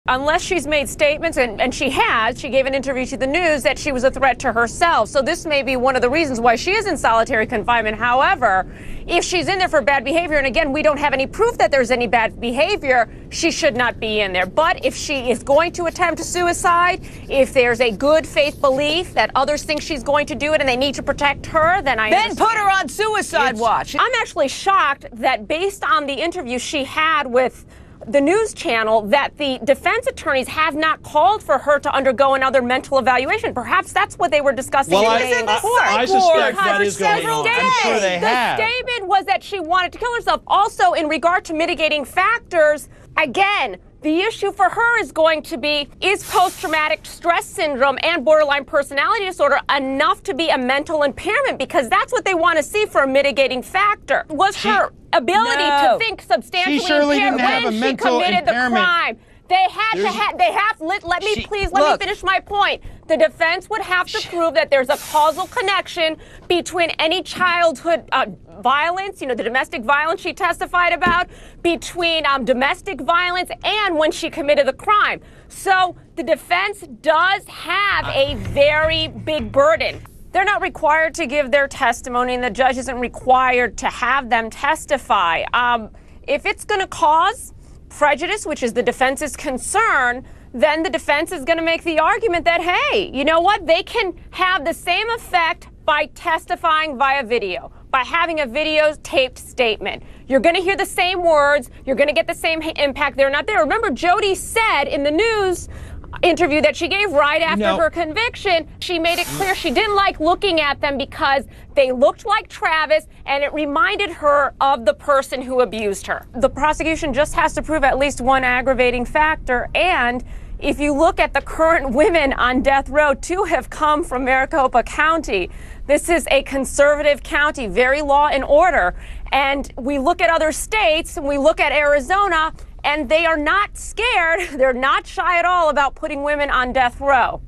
Unless she's made statements, and she has, she gave an interview to the news that she was a threat to herself. So this may be one of the reasons why she is in solitary confinement. However, if she's in there for bad behavior, and again, we don't have any proof that there's any bad behavior, she should not be in there. But if she is going to attempt suicide, if there's a good faith belief that others think she's going to do it and they need to protect her, then put her on suicide watch. I'm actually shocked that based on the interview she had with the news channel, that the defense attorneys have not called for her to undergo another mental evaluation. Perhaps that's what they were discussing. Well, I suspect that is going on. I'm sure they have. The statement was that she wanted to kill herself. Also, in regard to mitigating factors, again, the issue for her is going to be, is post-traumatic stress syndrome and borderline personality disorder enough to be a mental impairment? Because that's what they want to see for a mitigating factor. Was her ability to think substantially impaired when she committed the crime? They have, let me finish my point. The defense would have to prove that there's a causal connection between any childhood violence, the domestic violence she testified about, between domestic violence and when she committed the crime. So the defense does have a very big burden. They're not required to give their testimony, and the judge isn't required to have them testify. If it's going to cause prejudice, which is the defense's concern, then the defense is going to make the argument that, hey, you know what? They can have the same effect by testifying via video, by having a videotaped statement. You're going to hear the same words. You're going to get the same impact. They're not there. Remember, Jody said in the news interview that she gave right after her conviction, she made it clear she didn't like looking at them because they looked like Travis and it reminded her of the person who abused her. The prosecution just has to prove at least one aggravating factor, and if you look at the current women on death row, 2 have come from Maricopa County. This is a conservative county, very law and order. And we look at other states, and we look at Arizona, and they are not scared. They're not shy at all about putting women on death row.